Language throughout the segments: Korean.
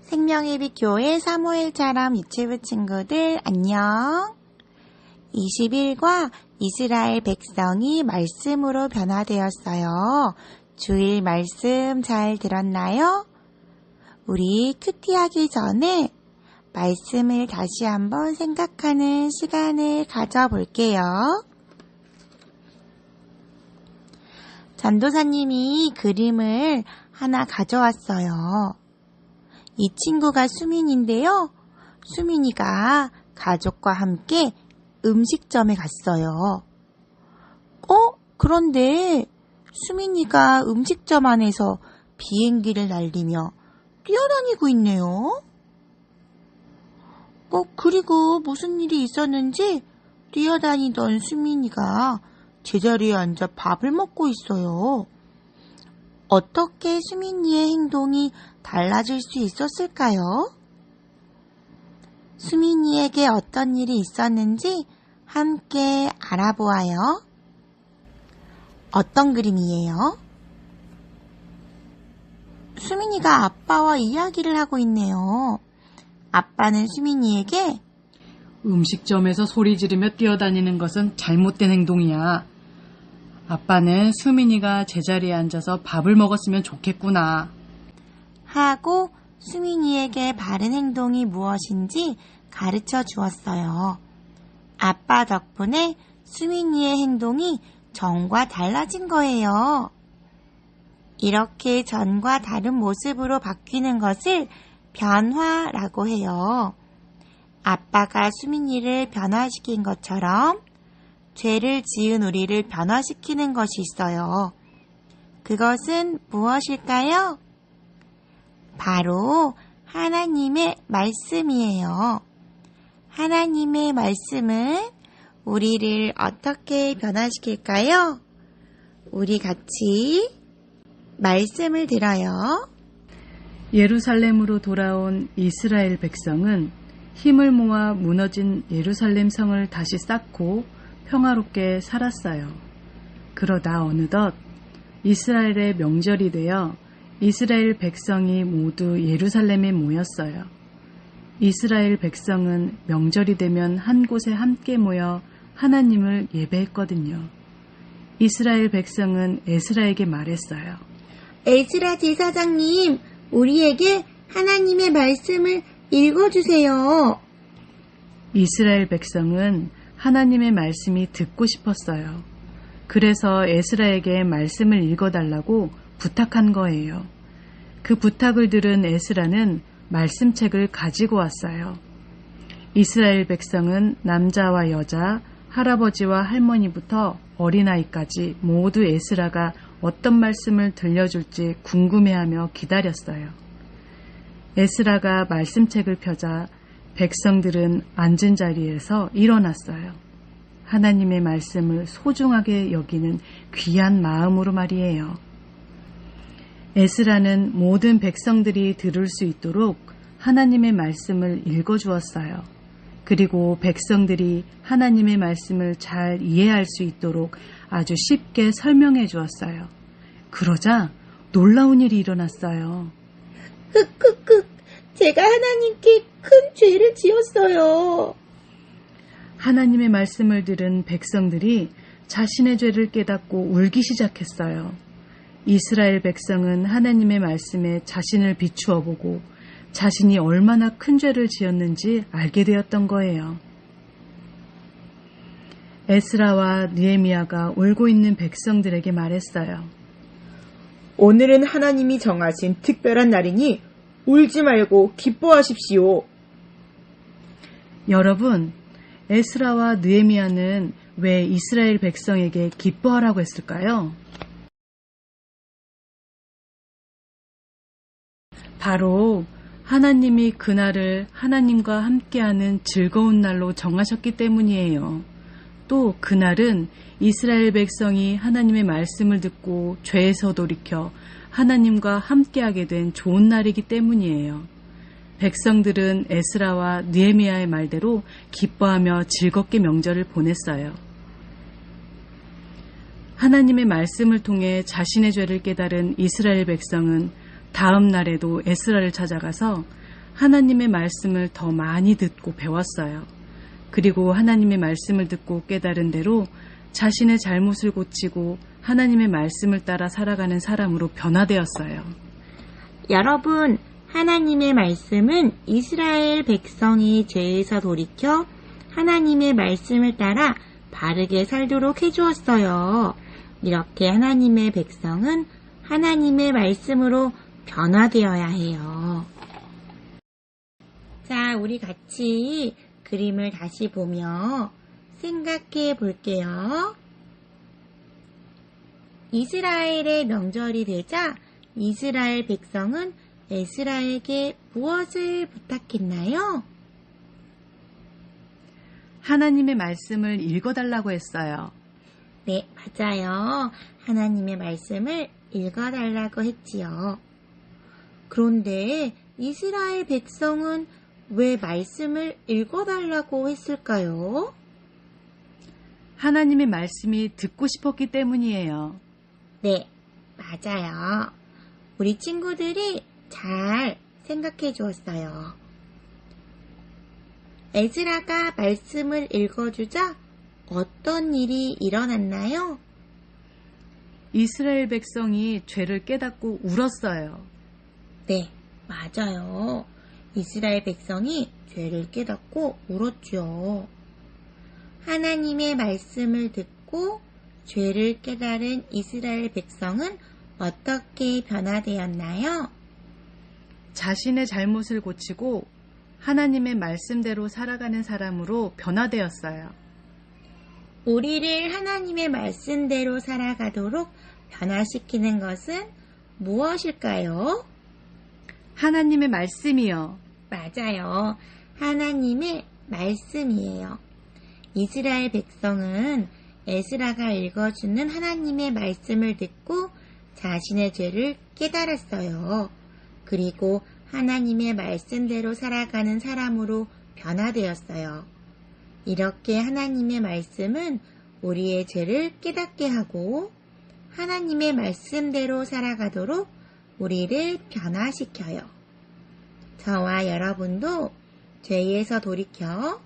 생명의 빛 교회 사무엘처럼 유치부 친구들 안녕. 21과 이스라엘 백성이 말씀으로 변화되었어요. 주일 말씀 잘 들었나요? 우리 큐티하기 전에 말씀을 다시 한번 생각하는 시간을 가져볼게요. 전도사님이 그림을 하나 가져왔어요. 이 친구가 수민인데요. 수민이가 가족과 함께 음식점에 갔어요. 그런데 수민이가 음식점 안에서 비행기를 날리며 뛰어다니고 있네요. 그리고 무슨 일이 있었는지 뛰어다니던 수민이가 제자리에 앉아 밥을 먹고 있어요. 어떻게 수민이의 행동이 달라질 수 있었을까요? 수민이에게 어떤 일이 있었는지 함께 알아보아요. 어떤 그림이에요? 수민이가 아빠와 이야기를 하고 있네요. 아빠는 수민이에게 음식점에서 소리 지르며 뛰어다니는 것은 잘못된 행동이야. 아빠는 수민이가 제자리에 앉아서 밥을 먹었으면 좋겠구나 하고 수민이에게 바른 행동이 무엇인지 가르쳐 주었어요. 아빠 덕분에 수민이의 행동이 전과 달라진 거예요. 이렇게 전과 다른 모습으로 바뀌는 것을 변화라고 해요. 아빠가 수민이를 변화시킨 것처럼 죄를 지은 우리를 변화시키는 것이 있어요. 그것은 무엇일까요? 바로 하나님의 말씀이에요. 하나님의 말씀은 우리를 어떻게 변화시킬까요? 우리 같이 말씀을 들어요. 예루살렘으로 돌아온 이스라엘 백성은 힘을 모아 무너진 예루살렘 성을 다시 쌓고 평화롭게 살았어요. 그러다 어느덧 이스라엘의 명절이 되어 이스라엘 백성이 모두 예루살렘에 모였어요. 이스라엘 백성은 명절이 되면 한 곳에 함께 모여 하나님을 예배했거든요. 이스라엘 백성은 에스라에게 말했어요. 에스라 제사장님, 우리에게 하나님의 말씀을 읽어주세요. 이스라엘 백성은 하나님의 말씀이 듣고 싶었어요. 그래서 에스라에게 말씀을 읽어달라고 부탁한 거예요. 그 부탁을 들은 에스라는 말씀책을 가지고 왔어요. 이스라엘 백성은 남자와 여자, 할아버지와 할머니부터 어린아이까지 모두 에스라가 어떤 말씀을 들려줄지 궁금해하며 기다렸어요. 에스라가 말씀책을 펴자 백성들은 앉은 자리에서 일어났어요. 하나님의 말씀을 소중하게 여기는 귀한 마음으로 말이에요. 에스라는 모든 백성들이 들을 수 있도록 하나님의 말씀을 읽어주었어요. 그리고 백성들이 하나님의 말씀을 잘 이해할 수 있도록 아주 쉽게 설명해 주었어요. 그러자 놀라운 일이 일어났어요. 제가 하나님께 큰 죄를 지었어요. 하나님의 말씀을 들은 백성들이 자신의 죄를 깨닫고 울기 시작했어요. 이스라엘 백성은 하나님의 말씀에 자신을 비추어 보고 자신이 얼마나 큰 죄를 지었는지 알게 되었던 거예요. 에스라와 느헤미야가 울고 있는 백성들에게 말했어요. 오늘은 하나님이 정하신 특별한 날이니 울지 말고 기뻐하십시오. 여러분, 에스라와 느헤미야는 왜 이스라엘 백성에게 기뻐하라고 했을까요? 바로 하나님이 그날을 하나님과 함께하는 즐거운 날로 정하셨기 때문이에요. 또 그날은 이스라엘 백성이 하나님의 말씀을 듣고 죄에서 돌이켜 하나님과 함께하게 된 좋은 날이기 때문이에요. 백성들은 에스라와 느헤미야의 말대로 기뻐하며 즐겁게 명절을 보냈어요. 하나님의 말씀을 통해 자신의 죄를 깨달은 이스라엘 백성은 다음 날에도 에스라를 찾아가서 하나님의 말씀을 더 많이 듣고 배웠어요. 그리고 하나님의 말씀을 듣고 깨달은 대로 자신의 잘못을 고치고 하나님의 말씀을 따라 살아가는 사람으로 변화되었어요. 여러분, 하나님의 말씀은 이스라엘 백성이 죄에서 돌이켜 하나님의 말씀을 따라 바르게 살도록 해주었어요. 이렇게 하나님의 백성은 하나님의 말씀으로 변화되어야 해요. 자, 우리 같이 그림을 다시 보며 생각해 볼게요. 이스라엘의 명절이 되자 이스라엘 백성은 에스라에게 무엇을 부탁했나요? 하나님의 말씀을 읽어달라고 했어요. 네, 맞아요. 하나님의 말씀을 읽어달라고 했지요. 그런데 이스라엘 백성은 왜 말씀을 읽어달라고 했을까요? 하나님의 말씀이 듣고 싶었기 때문이에요. 네, 맞아요. 우리 친구들이 잘 생각해 주었어요. 에스라가 말씀을 읽어주자 어떤 일이 일어났나요? 이스라엘 백성이 죄를 깨닫고 울었어요. 네, 맞아요. 이스라엘 백성이 죄를 깨닫고 울었죠. 하나님의 말씀을 듣고 죄를 깨달은 이스라엘 백성은 어떻게 변화되었나요? 자신의 잘못을 고치고 하나님의 말씀대로 살아가는 사람으로 변화되었어요. 우리를 하나님의 말씀대로 살아가도록 변화시키는 것은 무엇일까요? 하나님의 말씀이요. 맞아요. 하나님의 말씀이에요. 이스라엘 백성은 에스라가 읽어주는 하나님의 말씀을 듣고 자신의 죄를 깨달았어요. 그리고 하나님의 말씀대로 살아가는 사람으로 변화되었어요. 이렇게 하나님의 말씀은 우리의 죄를 깨닫게 하고 하나님의 말씀대로 살아가도록 우리를 변화시켜요. 저와 여러분도 죄에서 돌이켜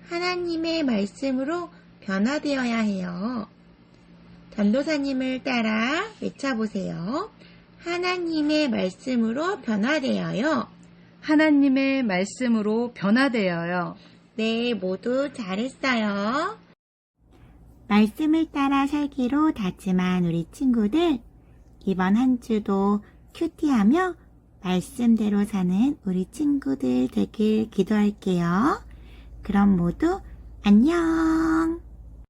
하나님의 말씀으로 변화되어야 해요. 전도사님을 따라 외쳐보세요. 하나님의 말씀으로 변화되어요. 하나님의 말씀으로 변화되어요. 네, 모두 잘했어요. 말씀을 따라 살기로 다짐한 우리 친구들, 이번 한 주도 큐티하며 말씀대로 사는 우리 친구들 되길 기도할게요. 그럼 모두 안녕!